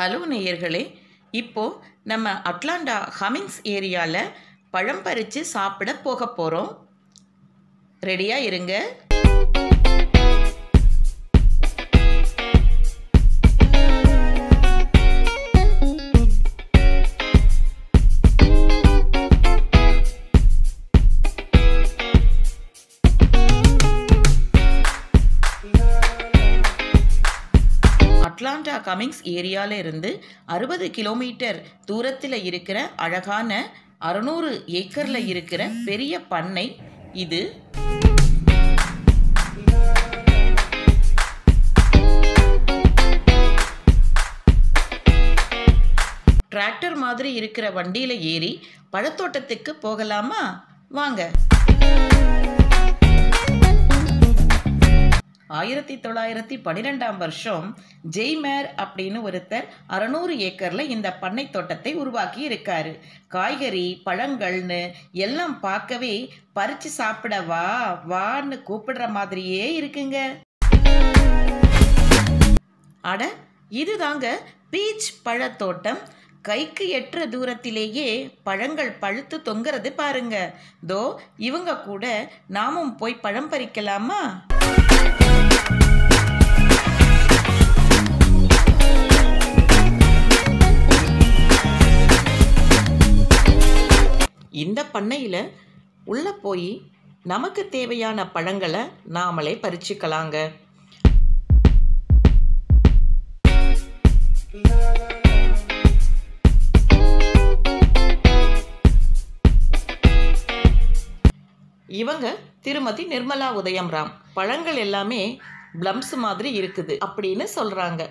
Hello நேயர்களே, இப்போ நம்ம அட்லாண்டா ஹமிங்ஸ் ஏரியாவில் பழம் பறித்து சாப்பிட போக போகிறோம். ரெடியாக இருங்க. அட்லாண்டா கமிங்ஸ் ஏரியாவில் இருந்து 60 கிலோமீட்டர் தூரத்தில் இருக்கிற அழகான 600 ஏக்கரில் இருக்கிற பெரிய பண்ணை இது. டிராக்டர் மாதிரி இருக்கிற வண்டியில் ஏறி பழத்தோட்டத்துக்கு போகலாமா? வாங்க. 1912ஆம் வருஷம் ஜெய்மேர் அப்படின்னு ஒருத்தர் 600 ஏக்கரில் இந்த பண்ணை தோட்டத்தை உருவாக்கி இருக்காரு. காய்கறி பழங்கள்னு எல்லாம் பார்க்கவே பறித்து சாப்பிட வா வான்னு கூப்பிடுற மாதிரியே இருக்குங்க. அட, இதுதாங்க பீச் பழத்தோட்டம். கைக்கு எட்டுற தூரத்திலேயே பழங்கள் பழுத்து தொங்குறது பாருங்க. தோ இவங்க கூட நாமும் போய் பழம் பறிக்கலாமா? இந்த பண்ணையில் உள்ளே போய் நமக்கு தேவையான பழங்களை நாமளே பறிச்சுக்கலாங்க. இவங்க திருமதி நிர்மலா உதயம்ராம். பழங்கள் எல்லாமே பிளம்ஸ் மாதிரி இருக்குது அப்படின்னு சொல்றாங்க.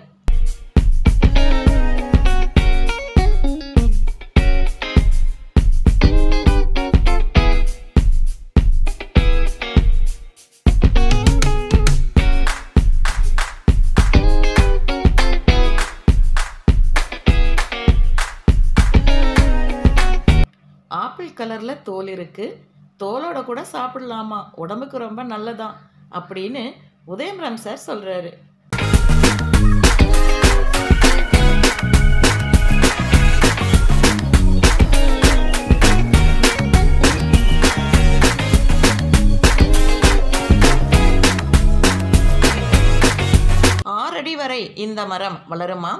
ஆப்பிள் கலர்ல தோல் இருக்கு. தோலோட கூட சாப்பிடலாமா, உடம்புக்கு ரொம்ப நல்லதான் அப்படின்னு உதயம்ராம் சார் சொல்றாரு. அடி வரை இந்த மரம் வளருமா?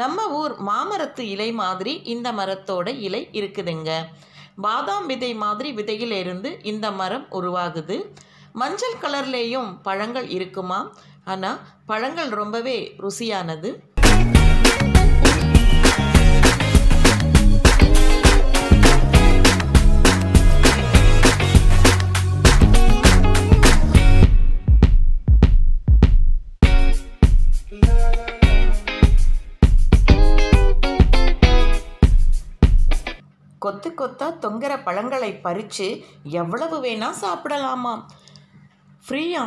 நம்ம ஊர் மாமரத்து இலை மாதிரி இந்த மரத்தோட இலை இருக்குதுங்க. பாதாம் விதை மாதிரி விதையிலிருந்து இந்த மரம் உருவாகுது. மஞ்சள் கலர்லேயும் பழங்கள் இருக்குமா? ஆனால் பழங்கள் ரொம்பவே ருசியானது. கொத்து கொத்தா தொங்குற பழங்களை பறித்து எவ்வளவு வேணா சாப்பிடலாமா? ஃப்ரீயா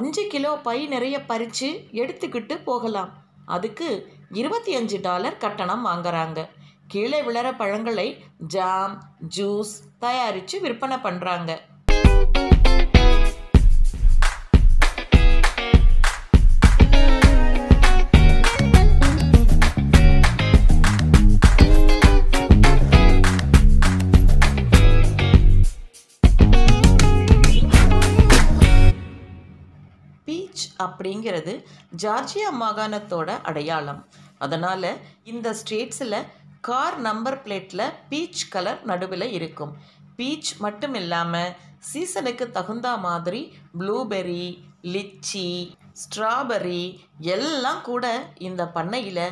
5 கிலோ பை நிறைய பறித்து எடுத்துக்கிட்டு போகலாம். அதுக்கு $25 கட்டணம் வாங்குறாங்க. கீழே விழற பழங்களை ஜாம் ஜூஸ் தயாரித்து விற்பனை பண்ணுறாங்க. பீச் அப்படிங்கிறது ஜார்ஜியா மாகாணத்தோட அடையாளம். அதனால் இந்த ஸ்டேட்ஸில் கார் நம்பர் பிளேட்டில் பீச் கலர் நடுவில் இருக்கும். பீச் மட்டும் இல்லாமல் சீசனுக்கு தகுந்த மாதிரி ப்ளூபெர்ரி, லிச்சி, ஸ்ட்ராபெர்ரி எல்லாம் கூட இந்த பண்ணையில்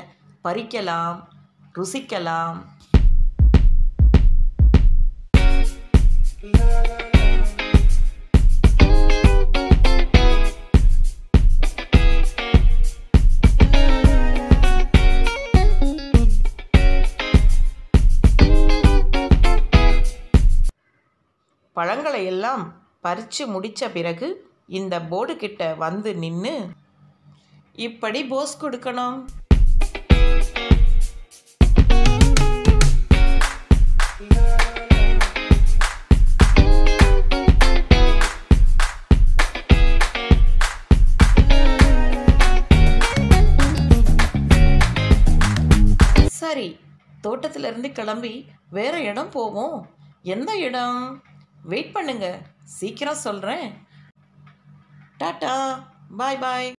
பறிக்கலாம், ருசிக்கலாம். பழங்களை எல்லாம் பறித்து முடித்த பிறகு இந்த போர்டு கிட்ட வந்து நின்று இப்படி போஸ் கொடுக்கணும். சரி, தோட்டத்திலிருந்து கிளம்பி வேற இடம் போவோம். எந்த இடம்? வெயிட் பண்ணுங்க, சீக்கிரம் சொல்கிறேன். டாட்டா, பாய் பாய்.